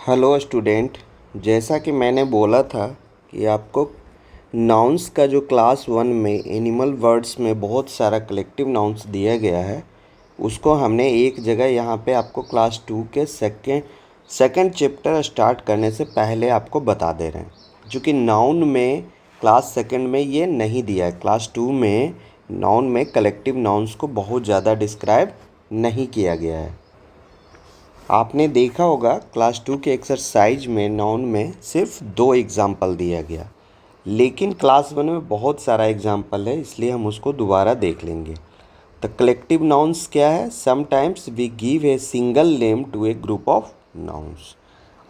Hello student. जैसा कि मैंने बोला था कि आपको नाउन्स का जो क्लास 1 में एनिमल वर्ड्स में बहुत सारा कलेक्टिव नाउन्स दिया गया है, उसको हमने एक जगह यहाँ पे आपको क्लास 2 के सेकंड चैप्टर स्टार्ट करने से पहले आपको बता दे रहे हैं। चूँकि नाउन में क्लास सेकंड में ये नहीं दिया है, क्लास 2 में नाउन में कलेक्टिव नाउन्स को बहुत ज़्यादा डिस्क्राइब नहीं किया गया है। आपने देखा होगा क्लास 2 के एक्सरसाइज में नाउन में सिर्फ 2 एग्जाम्पल दिया गया, लेकिन क्लास 1 में बहुत सारा एग्जाम्पल है, इसलिए हम उसको दोबारा देख लेंगे। द कलेक्टिव नाउन्स क्या है? Sometimes we give a single name to a group of nouns.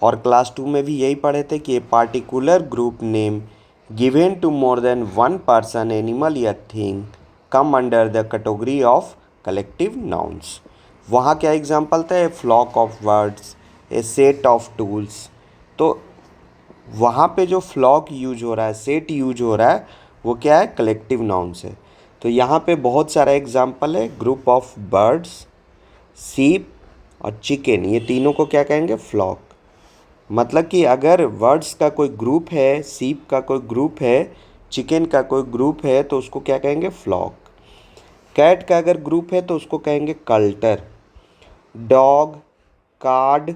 और क्लास 2 में भी यही पढ़े थे कि a particular group name given to more than one person, animal या thing come under the category of collective nouns. वहाँ क्या एग्जाम्पल था? A flock of words, a set of tools. तो वहाँ पे जो फ्लॉक यूज हो रहा है, सेट यूज हो रहा है, वो क्या है? कलेक्टिव नाउन्स है। तो यहाँ पे बहुत सारा एग्जाम्पल है। ग्रुप ऑफ बर्ड्स, सीप और चिकन, ये तीनों को क्या कहेंगे? फ्लॉक। मतलब कि अगर बर्ड्स का कोई ग्रुप है, सीप का कोई ग्रुप है, चिकन का कोई ग्रुप है, तो उसको क्या कहेंगे? फ्लॉक। कैट का अगर ग्रुप है तो उसको कहेंगे कल्टर। डॉग, कार्ड,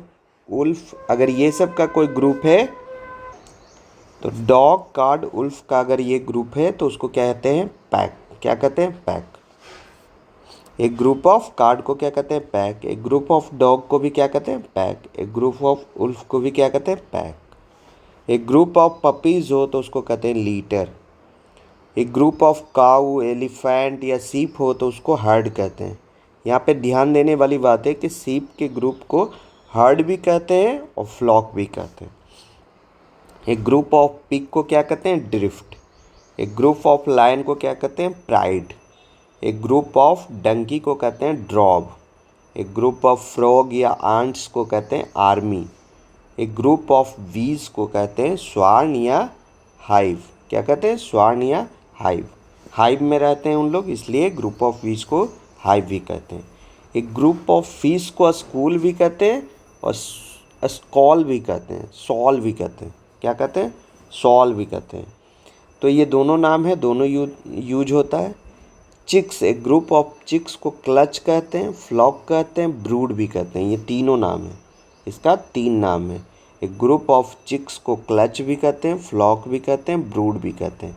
उल्फ, अगर ये सब का कोई ग्रुप है तो डॉग, कार्ड, उल्फ का अगर ये ग्रुप है तो उसको क्या कहते हैं? पैक। क्या कहते हैं? पैक। एक ग्रुप ऑफ कार्ड को क्या कहते हैं? पैक। एक ग्रुप ऑफ डॉग को भी क्या कहते हैं? पैक। एक ग्रुप ऑफ उल्फ को भी क्या कहते हैं? पैक। एक ग्रुप ऑफ पपीज़ हो तो उसको कहते हैं लीटर। एक ग्रुप ऑफ काऊ, एलिफेंट या सीप हो तो उसको हर्ड कहते हैं। यहाँ पे ध्यान देने वाली बात है कि सीप के ग्रुप को हर्ड भी कहते हैं और फ्लॉक भी कहते हैं। एक ग्रुप ऑफ पिग को क्या कहते हैं? ड्रिफ्ट। एक ग्रुप ऑफ लायन को क्या कहते हैं? प्राइड। एक ग्रुप ऑफ डंकी को कहते हैं ड्रॉब। एक ग्रुप ऑफ फ्रॉग या आंट्स को कहते हैं आर्मी। एक ग्रुप ऑफ बीज को कहते हैं स्वार्न या हाइव। क्या कहते हैं? स्वार्न या हाइव। हाइव में रहते हैं उन लोग, इसलिए ग्रुप ऑफ बीज को हाइव भी कहते हैं। एक ग्रुप ऑफ फिश को स्कूल भी कहते हैं और स्कॉल भी कहते हैं, सॉल भी कहते हैं। क्या कहते हैं? सॉल भी कहते हैं। तो ये दोनों नाम है, दोनों यूज होता है। चिक्स, एक ग्रुप ऑफ चिक्स को क्लच कहते हैं, फ्लॉक कहते हैं, ब्रूड भी कहते हैं। ये तीनों नाम है, इसका 3 नाम है। एक ग्रुप ऑफ चिक्स को क्लच भी कहते हैं, फ्लॉक भी कहते हैं, ब्रूड भी कहते हैं।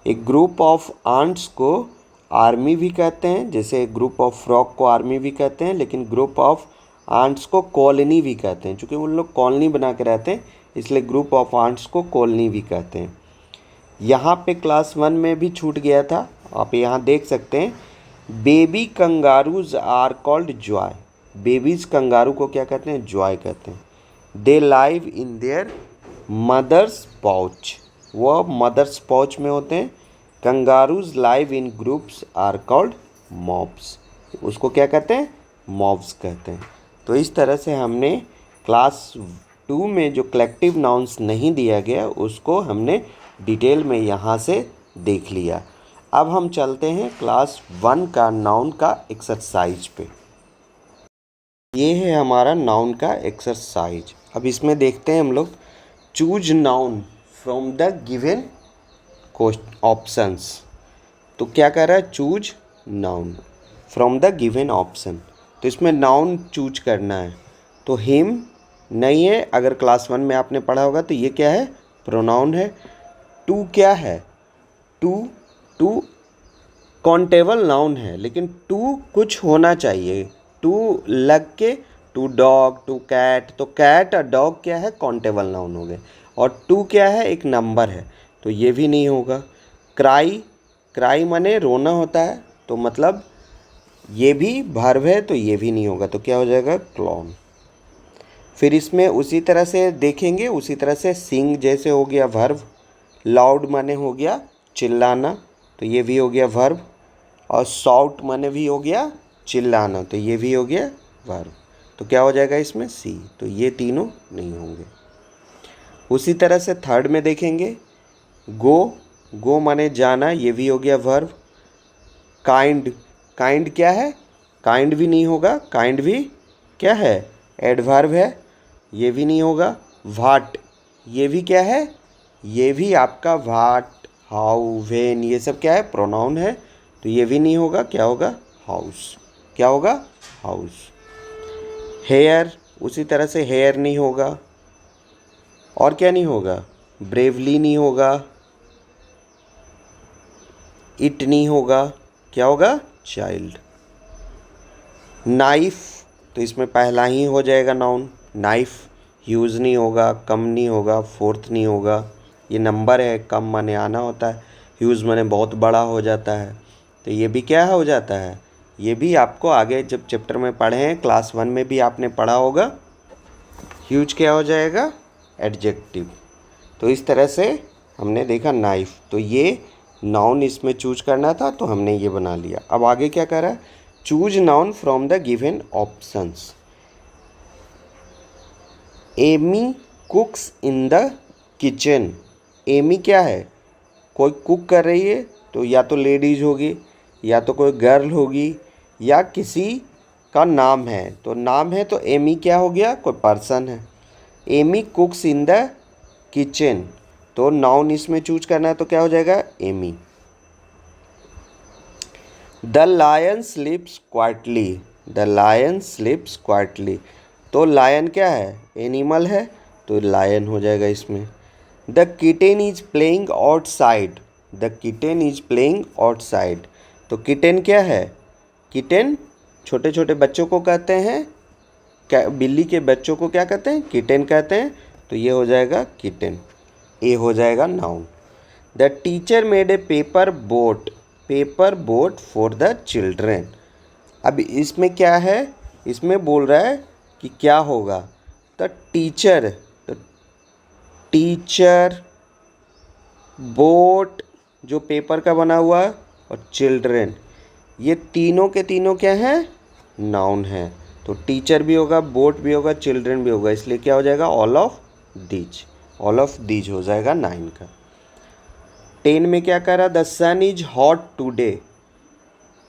एक ग्रुप ऑफ आंट्स को आर्मी भी कहते हैं, जैसे ग्रुप ऑफ फ्रॉक को आर्मी भी कहते हैं, लेकिन ग्रुप ऑफ आंट्स को कॉलोनी भी कहते हैं। चूँकि उन लोग कॉलोनी बना के रहते हैं, इसलिए ग्रुप ऑफ आंट्स को कॉलोनी भी कहते हैं। यहाँ पे क्लास 1 में भी छूट गया था, आप यहाँ देख सकते हैं। Baby kangaroos are called joey. Babies kangaroo को क्या कहते हैं? जॉय कहते हैं। They live in their mother's pouch, वो मदर्स पाउच में होते हैं। Kangaroos live in groups are called mobs, उसको क्या कहते हैं? मॉब्स कहते हैं। तो इस तरह से हमने क्लास 2 में जो कलेक्टिव नाउन्स नहीं दिया गया उसको हमने डिटेल में यहाँ से देख लिया। अब हम चलते हैं क्लास 1 का नाउन का एक्सरसाइज पे। ये है हमारा नाउन का एक्सरसाइज। अब इसमें देखते हैं हम लोग, choose noun from the given options. तो क्या कर रहा है? Choose noun from the given option. तो इसमें नाउन चूज करना है। तो हिम नहीं है, अगर क्लास 1 में आपने पढ़ा होगा तो ये क्या है? प्रोनाउन है। टू क्या है? टू काउंटेबल नाउन है, लेकिन टू कुछ होना चाहिए। टू लग के टू डॉग, टू कैट, तो कैट और डॉग क्या है? काउंटेबल नाउन हो गए। और टू क्या है? एक नंबर है, तो ये भी नहीं होगा। क्राई, क्राई माने रोना होता है, तो मतलब ये भी वर्ब है, तो ये भी नहीं होगा। तो क्या हो जाएगा? क्लॉन। फिर इसमें उसी तरह से देखेंगे, उसी तरह से सिंग जैसे हो गया वर्ब। लाउड माने हो गया चिल्लाना, तो ये भी हो गया वर्ब। और शाउट माने भी हो गया चिल्लाना, तो ये भी हो गया वर्ब। तो क्या हो जाएगा इसमें? सी। तो ये तीनों नहीं होंगे। उसी तरह से थर्ड में देखेंगे, गो, गो माने जाना, ये भी हो गया वर्ब। काइंड, काइंड क्या है? काइंड भी नहीं होगा, काइंड भी क्या है? एडवर्ब है। ये भी नहीं होगा। व्हाट, ये भी क्या है, ये भी आपका व्हाट, हाउ, व्हेन, ये सब क्या है, प्रोनाउन है, तो ये भी नहीं होगा। क्या होगा, हाउस। क्या होगा, हाउस। हेयर, उसी तरह से हेयर नहीं होगा। और क्या नहीं होगा, ब्रेवली नहीं होगा, इट नहीं होगा। क्या होगा, चाइल्ड। नाइफ, तो इसमें पहला ही हो जाएगा नाउन, नाइफ। ह्यूज नहीं होगा, कम नहीं होगा, फोर्थ नहीं होगा। ये नंबर है, कम माने आना होता है, ह्यूज माने बहुत बड़ा हो जाता है, तो ये भी क्या हो जाता है, ये भी आपको आगे जब चैप्टर में पढ़े हैं, क्लास 1 में भी आपने पढ़ा होगा। ह्यूज क्या हो जाएगा, एडजेक्टिव। तो इस तरह से हमने देखा नाइफ, तो ये नाउन इसमें चूज करना था, तो हमने ये बना लिया। अब आगे क्या कर रहा है, choose noun from the given options. Amy cooks in the kitchen. Amy क्या है, कोई कुक कर रही है, तो या तो लेडीज होगी, या तो कोई गर्ल होगी, या किसी का नाम है, तो नाम है तो एमी क्या हो गया, कोई पर्सन है। Amy cooks in the kitchen, तो नाउन इसमें चूज करना है, तो क्या हो जाएगा, Amy. The lion sleeps quietly. The lion sleeps quietly, तो लायन क्या है, एनिमल है, तो लायन हो जाएगा इसमें। The kitten is playing outside. The kitten is playing outside, तो किटेन क्या है, किटेन छोटे छोटे बच्चों को कहते हैं, क्या बिल्ली के बच्चों को क्या कहते हैं, किटेन कहते हैं, तो ये हो जाएगा किटेन। ए हो जाएगा noun. The teacher made a paper boat. Paper boat for the children. अब इसमें क्या है, इसमें बोल रहा है कि क्या होगा, तो टीचर, तो टीचर, बोट जो पेपर का बना हुआ है, और चिल्ड्रेन, ये तीनों के तीनों क्या हैं, नाउन है। तो टीचर भी होगा, बोट भी होगा, चिल्ड्रेन भी होगा, इसलिए क्या हो जाएगा, all of these. All of these हो जाएगा 9 का। 10 में क्या कह रहा, the sun is hot today,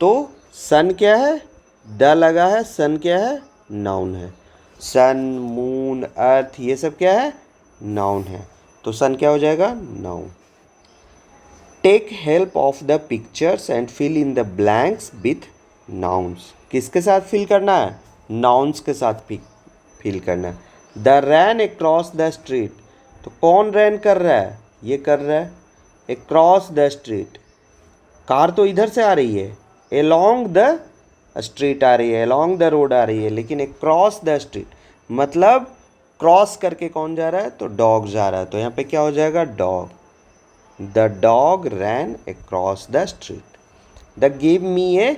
तो सन क्या है, द लगा है, सन क्या है, नाउन है। सन, मून, अर्थ, ये सब क्या है, नाउन है, तो सन क्या हो जाएगा, noun. Take help of the pictures and fill in the blanks with nouns. किसके साथ फिल करना है, नाउन्स के साथ फिल करना है। The ran across the street, तो कौन रैन कर रहा है, ये कर रहा है, अक्रॉस द स्ट्रीट, कार तो इधर से आ रही है, एलोंग द स्ट्रीट आ रही है, एलोंग द रोड आ रही है, लेकिन अक्रॉस द स्ट्रीट मतलब क्रॉस करके कौन जा रहा है, तो डॉग जा रहा है, तो यहाँ पे क्या हो जाएगा, dog. The dog ran across the street. The give me a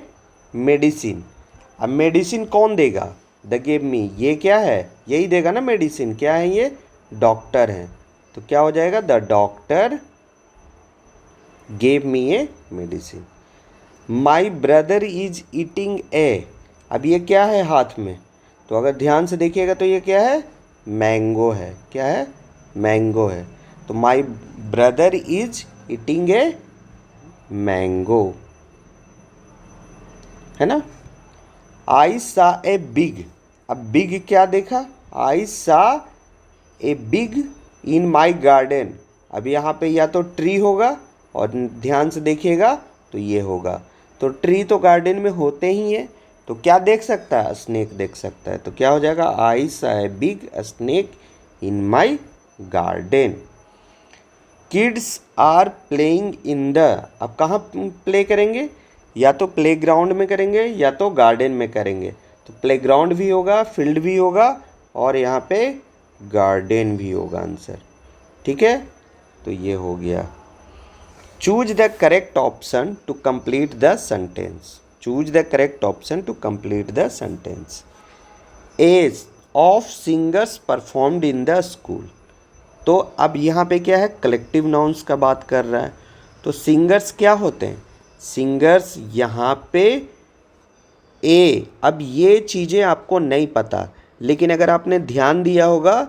medicine, अब मेडिसिन कौन देगा, द गिव मी, ये क्या है, यही देगा ना मेडिसिन, क्या है ये, डॉक्टर है, तो क्या हो जाएगा, the doctor gave me a medicine. My brother is eating a, अब ये क्या है हाथ में, तो अगर ध्यान से देखिएगा तो ये क्या है, मैंगो है, क्या है, मैंगो है, तो माई brother is eating a mango, है ना। आई सा ए बिग, अब बिग क्या देखा, आई saw a big in my garden, अब यहाँ पे या तो ट्री होगा, और ध्यान से देखिएगा तो ये होगा, तो ट्री तो गार्डन में होते ही हैं, तो क्या देख सकता है, स्नेक देख सकता है, तो क्या हो जाएगा, I saw a big snake in my garden. Kids are playing in the, अब कहाँ प्ले करेंगे, या तो प्ले ग्राउंड में करेंगे, या तो गार्डन में करेंगे, तो प्ले ग्राउंड भी होगा, फील्ड भी होगा, और यहाँ पे गार्डन भी होगा आंसर, ठीक है, तो ये हो गया। Choose the correct option to complete the sentence. Choose the correct option to complete the sentence. Age of singers performed in the school, तो अब यहाँ पे क्या है, कलेक्टिव नाउन्स का बात कर रहा है, तो सिंगर्स क्या होते हैं, सिंगर्स यहाँ पे ए, अब ये चीज़ें आपको नहीं पता, लेकिन अगर आपने ध्यान दिया होगा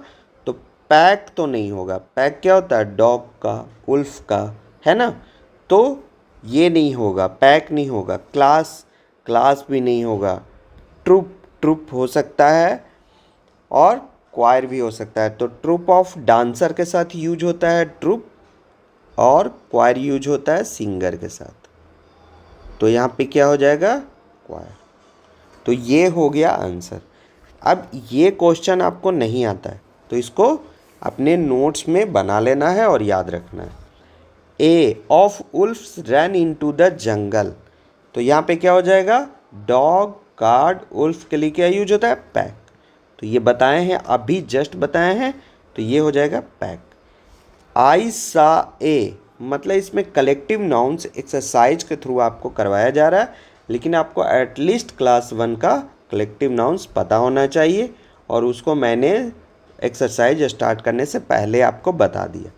तो पैक तो नहीं होगा, पैक क्या होता है, डॉग का, उल्फ का, है ना, तो ये नहीं होगा, पैक नहीं होगा, क्लास, क्लास भी नहीं होगा, ट्रुप, ट्रुप हो सकता है, और क्वायर भी हो सकता है। तो ट्रुप ऑफ डांसर के साथ यूज होता है ट्रुप, और क्वायर यूज होता है सिंगर के साथ। तो यहाँ पे क्या हो जाएगा, क्वायर। तो ये हो गया आंसर। अब ये क्वेश्चन आपको नहीं आता है तो इसको अपने नोट्स में बना लेना है और याद रखना है। A of wolves run into the jungle, तो यहाँ पे क्या हो जाएगा, डॉग, कार्ड, उल्फ के लिए क्या यूज होता है, पैक। तो ये बताए हैं, अभी जस्ट बताए हैं, तो ये हो जाएगा पैक। आई सा ए, मतलब इसमें कलेक्टिव नाउन्स एक्सरसाइज के थ्रू आपको करवाया जा रहा है, लेकिन आपको एटलीस्ट क्लास 1 का कलेक्टिव नाउन्स पता होना चाहिए, और उसको मैंने एक्सरसाइज स्टार्ट करने से पहले आपको बता दिया।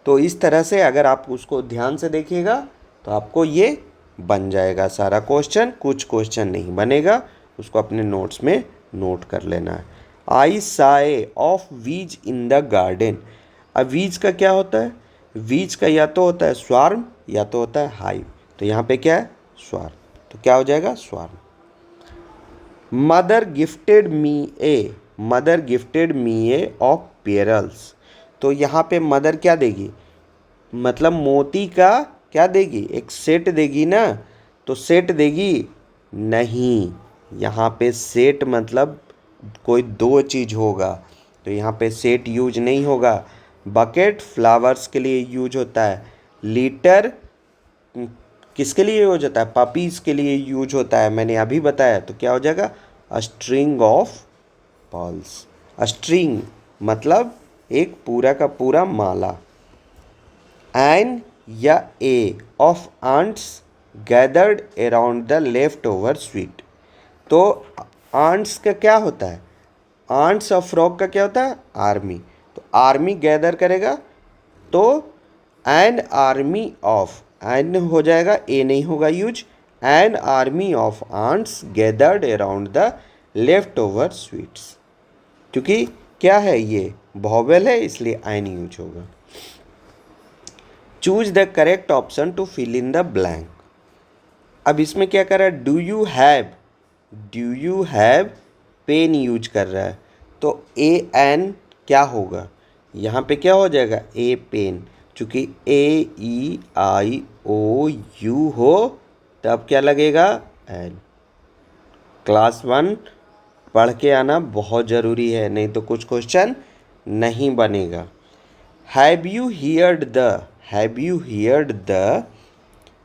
तो इस तरह से अगर आप उसको ध्यान से देखिएगा तो आपको ये बन जाएगा सारा क्वेश्चन। कुछ क्वेश्चन नहीं बनेगा, उसको अपने नोट्स में नोट कर लेना है। आई साए ऑफ वीज इन द गार्डन। अब वीज का क्या होता है, वीज का या तो होता है स्वार्म या तो होता है हाइव। तो यहाँ पे क्या है, स्वार्म। तो क्या हो जाएगा, swarm. Mother gifted me A, mother gifted me A of perils. तो यहाँ पे मदर क्या देगी, मतलब मोती का क्या देगी, एक सेट देगी ना। तो सेट देगी नहीं, यहाँ पे सेट मतलब कोई दो चीज़ होगा, तो यहाँ पे सेट यूज नहीं होगा। बकेट फ्लावर्स के लिए यूज होता है। लीटर किसके लिए यूज होता है, पपीज़ के लिए यूज होता है, मैंने अभी बताया। तो क्या हो जाएगा, a string of pearls. A string मतलब एक पूरा का पूरा माला। एन या a of ants gathered around the left over sweet. तो आंट्स का क्या होता है, आंट्स ऑफ फ्रॉग का क्या होता है, आर्मी। तो आर्मी गैदर करेगा, तो एन आर्मी ऑफ, एन हो जाएगा, ए नहीं होगा use. An army of ants gathered around the left over sweets. क्योंकि क्या है, ये वॉवेल है, इसलिए एन यूज होगा। Choose the correct option to fill in the blank. अब इसमें क्या कर रहा है, do you have pen use कर रहा है। तो ए एन क्या होगा, यहाँ पे क्या हो जाएगा, ए पेन। चूँकि ए ई आई ओ यू हो तब क्या लगेगा, एन। क्लास 1 पढ़ के आना बहुत ज़रूरी है, नहीं तो कुछ क्वेश्चन नहीं बनेगा। हैव यू हियर्ड द,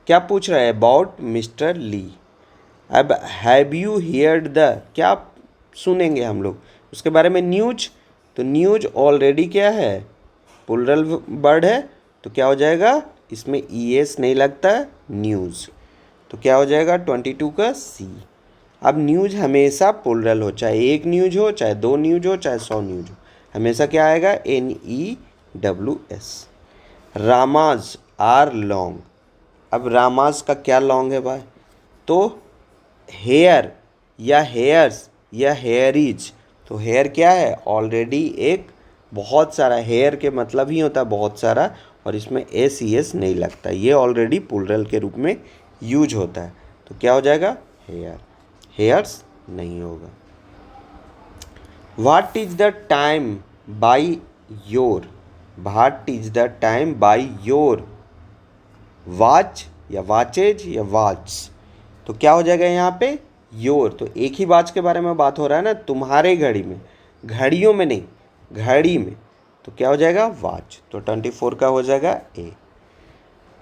क्या पूछ रहा है, अबाउट मिस्टर ली। अब हैव यू हियर्ड द क्या सुनेंगे हम लोग, उसके बारे में न्यूज। तो न्यूज ऑलरेडी क्या है, प्लूरल वर्ड है, तो क्या हो जाएगा, इसमें ई एस नहीं लगता है, न्यूज़। तो क्या हो जाएगा 22 का सी। अब न्यूज हमेशा प्लूरल हो, चाहे एक न्यूज हो, चाहे दो न्यूज हो, चाहे 100 न्यूज हो, हमेशा क्या आएगा, NEWS। Rama's are long. अब रामाज का क्या लॉन्ग है भाई, तो हेयर या हेयर्स या हेयरीज। तो हेयर क्या है, ऑलरेडी एक बहुत सारा, हेयर के मतलब ही होता है बहुत सारा, और इसमें SES नहीं लगता, ये ऑलरेडी प्लूरल के रूप में यूज होता है। तो क्या हो जाएगा, हेयर, हेयर्स नहीं होगा। What is the time by your, what is the time by your watch या वॉचेज या वॉच। तो क्या हो जाएगा यहाँ पे, योर। तो एक ही वॉच के बारे में बात हो रहा है ना, तुम्हारे घड़ी में, घड़ियों में नहीं, घड़ी में। तो क्या हो जाएगा, वॉच। तो 24 का हो जाएगा A.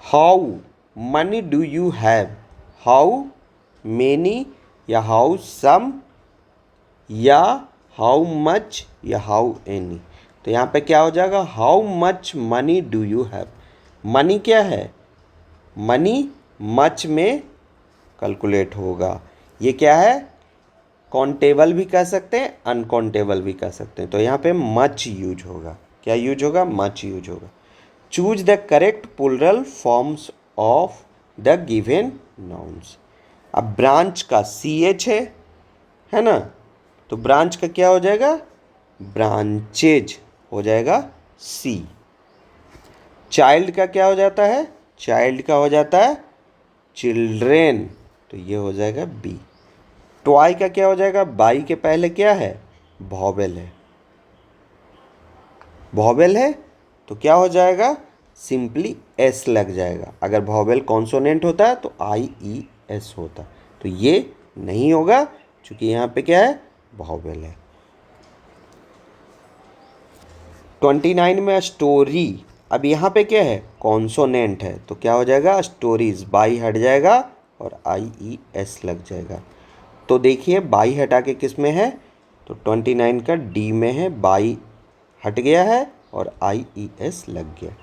How money do you have, how many या हाउ सम या हाउ मच या हाउ एनी। तो यहाँ पे क्या हो जाएगा, how much money do you have. Money क्या है, मनी मच में कैलकुलेट होगा। ये क्या है, काउंटेबल भी कह सकते हैं, अनकाउंटेबल भी कह सकते हैं। तो यहाँ पे मच यूज होगा, क्या यूज होगा, मच यूज होगा। Choose the correct plural forms of the given nouns. अब ब्रांच का CH है ना, तो ब्रांच का क्या हो जाएगा, ब्रांचेज हो जाएगा C। चाइल्ड का क्या हो जाता है, चाइल्ड का हो जाता है चिल्ड्रेन, तो ये हो जाएगा B। टॉय का क्या हो जाएगा, बाई के पहले क्या है, वॉवेल है। वॉवेल है तो क्या हो जाएगा, सिंपली एस लग जाएगा। अगर वॉवेल कॉन्सोनेंट होता है तो आई ई एस होता, तो ये नहीं होगा क्योंकि यहाँ पे क्या है, वॉवेल है। 29 में स्टोरी, अब यहाँ पे क्या है, कॉन्सोनेंट है, तो क्या हो जाएगा, स्टोरीज, बाई हट जाएगा और आई ई एस लग जाएगा। तो देखिए बाई हटा के किस में है, तो 29 का डी में है, बाई हट गया है और आई ई एस लग गया।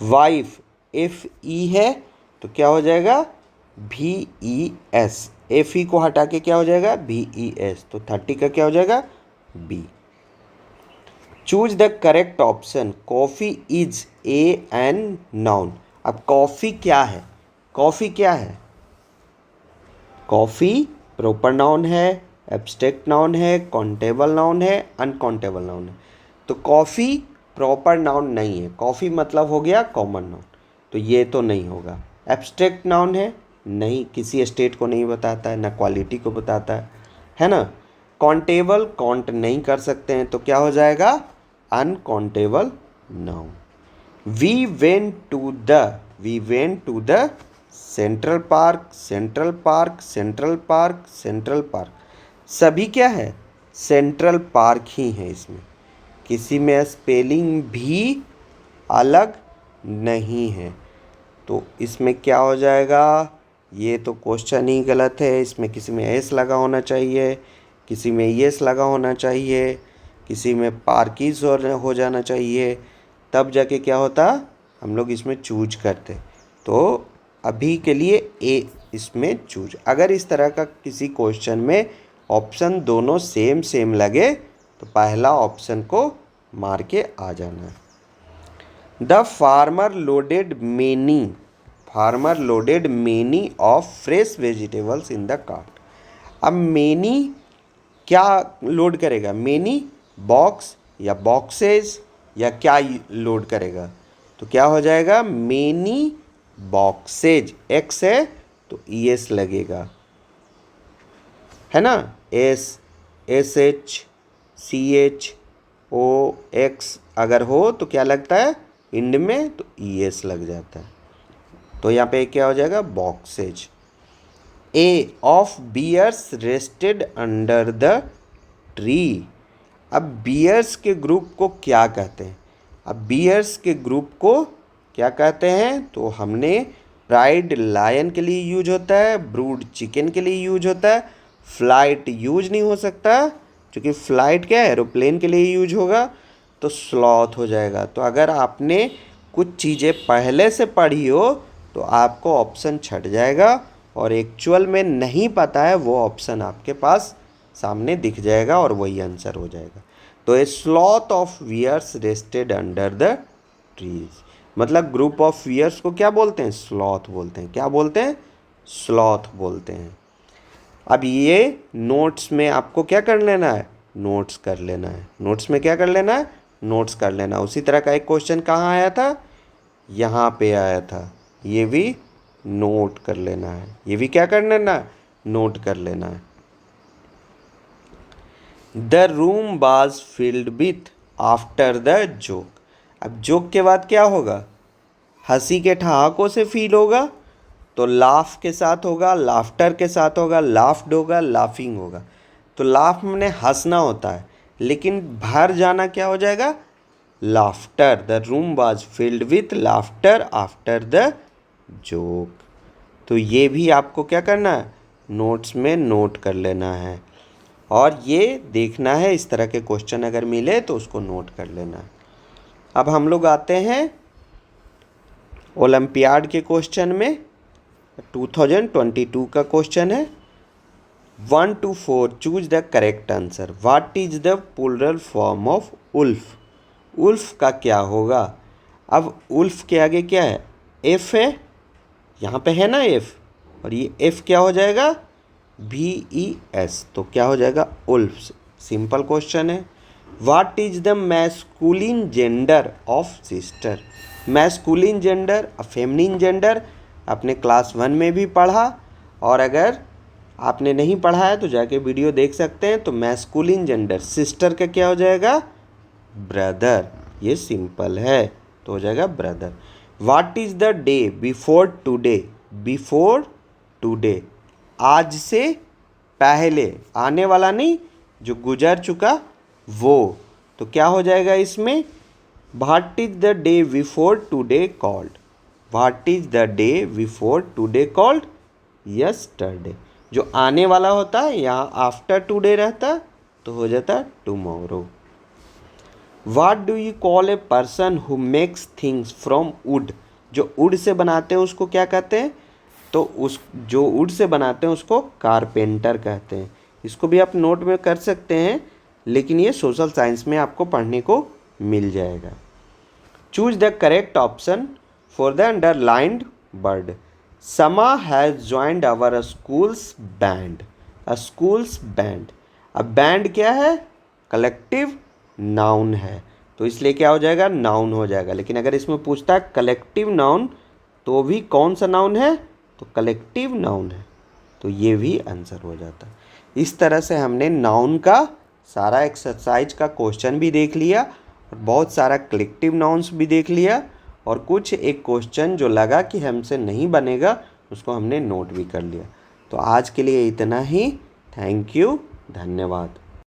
वाइफ एफ ई है तो क्या हो जाएगा, भी ई एस, एफ ई को हटा के क्या हो जाएगा, भी ई एस, तो 30 का क्या हो जाएगा, B. Choose the correct option, coffee is a an noun. अब कॉफ़ी क्या है, कॉफ़ी क्या है, कॉफ़ी प्रॉपर नाउन है, एब्स्ट्रैक्ट नाउन है, काउंटेबल नाउन है, अनकाउंटेबल नाउन है। तो कॉफ़ी प्रॉपर नाउन नहीं है, कॉफ़ी मतलब हो गया कॉमन नाउन, तो ये तो नहीं होगा। एब्स्ट्रैक्ट नाउन है, नहीं, किसी स्टेट को नहीं बताता है, ना क्वालिटी को बताता है ना। काउंटेबल, काउंट नहीं कर सकते हैं, तो क्या हो जाएगा, uncountable noun. We went to the central park, central park, central park, central park, सभी क्या है, सेंट्रल पार्क ही है। इसमें किसी में स्पेलिंग भी अलग नहीं है, तो इसमें क्या हो जाएगा, ये तो क्वेश्चन ही गलत है। इसमें किसी में एस लगा होना चाहिए, किसी में येस लगा होना चाहिए, किसी में पार्किस हो जाना चाहिए, तब जाके क्या होता, हम लोग इसमें चूज करते। तो अभी के लिए ए इसमें चूज। अगर इस तरह का किसी क्वेश्चन में ऑप्शन दोनों सेम सेम लगे तो पहला ऑप्शन को मार के आ जाना। The farmer loaded many of fresh vegetables in the cart. अब मेनी क्या लोड करेगा, मेनी बॉक्स या बॉक्सेस या क्या लोड करेगा, तो क्या हो जाएगा, मेनी बॉक्सेज, एक्स है तो ई एस लगेगा, है ना, S H C H O X अगर हो तो क्या लगता है इंड में, तो ई एस लग जाता है, तो यहाँ पे क्या हो जाएगा, boxes. A of bears rested under the tree. अब बियर्स के ग्रुप को क्या कहते हैं, अब बियर्स के ग्रुप को क्या कहते हैं, तो हमने प्राइड लायन के लिए यूज होता है, ब्रूड चिकन के लिए यूज होता है, फ्लाइट यूज नहीं हो सकता क्योंकि फ्लाइट क्या है, एरोप्लेन के लिए यूज होगा, तो स्लॉथ हो जाएगा। तो अगर आपने कुछ चीज़ें पहले से पढ़ी हो तो आपको ऑप्शन छट जाएगा, और एक्चुअल में नहीं पता है वो ऑप्शन आपके पास सामने दिख जाएगा और वही आंसर हो जाएगा। तो a sloth of bears rested under the trees, मतलब ग्रुप ऑफ वियर्स को क्या बोलते हैं, स्लॉथ बोलते हैं। क्या बोलते हैं, स्लॉथ बोलते हैं। अब ये नोट्स में आपको क्या कर लेना है, नोट्स कर लेना है। नोट्स में क्या कर लेना है, नोट्स कर लेना। उसी तरह का एक क्वेश्चन कहाँ आया था, यहाँ पे आया था, ये भी नोट कर लेना है, ये भी क्या कर लेना है, नोट कर लेना है। The room was filled with after the joke. अब जोक के बाद क्या होगा, हंसी के ठहाकों से फील होगा, तो लाफ के साथ होगा, लाफ्टर के साथ होगा, लाफ्ड होगा, लाफिंग होगा। तो लाफ में हंसना होता है, लेकिन भर जाना क्या हो जाएगा, laughter. The room was filled with laughter after the joke. तो ये भी आपको क्या करना है, नोट्स में नोट कर लेना है, और ये देखना है इस तरह के क्वेश्चन अगर मिले तो उसको नोट कर लेना है। अब हम लोग आते हैं ओलंपियाड के क्वेश्चन में। 2022 का क्वेश्चन है, 1 to 4 choose the correct answer. What is the plural form of wolf. Wolf का क्या होगा, अब उल्फ के आगे क्या है, एफ है, यहाँ पे है ना एफ, और ये एफ क्या हो जाएगा, भी ई एस, तो क्या हो जाएगा, उल्फ। सिंपल क्वेश्चन है। What is the masculine gender of sister. Masculine gender, feminine gender आपने क्लास 1 में भी पढ़ा, और अगर आपने नहीं पढ़ा है तो जाके वीडियो देख सकते हैं। तो मैस्कुलिन जेंडर सिस्टर का क्या हो जाएगा, ब्रदर। ये सिंपल है, तो हो जाएगा brother. What is the day before today? Before today, आज से पहले, आने वाला नहीं, जो गुजर चुका वो। तो क्या हो जाएगा इसमें? What is the day before today called? What is the day before today called? Yesterday. जो आने वाला होता है यहाँ आफ्टर टुडे रहता, तो हो जाता tomorrow. What do you call a person who makes things from would? जो वुड से बनाते हैं उसको क्या कहते हैं? तो उस जो वुड से बनाते हैं उसको कारपेंटर कहते हैं। इसको भी आप नोट में कर सकते हैं, लेकिन ये सोशल साइंस में आपको पढ़ने को मिल जाएगा। Choose the correct option for the underlined word. Sama has joined our schools band. A schools band. अब बैंड क्या है? कलेक्टिव नाउन है, तो इसलिए क्या हो जाएगा? नाउन हो जाएगा। लेकिन अगर इसमें पूछता है कलेक्टिव नाउन, तो भी कौन सा नाउन है? तो कलेक्टिव नाउन है, तो ये भी आंसर हो जाता है। इस तरह से हमने नाउन का सारा एक्सरसाइज का क्वेश्चन भी देख लिया और बहुत सारा कलेक्टिव नाउन्स भी देख लिया, और कुछ एक क्वेश्चन जो लगा कि हमसे नहीं बनेगा उसको हमने नोट भी कर लिया। तो आज के लिए इतना ही। थैंक यू, धन्यवाद।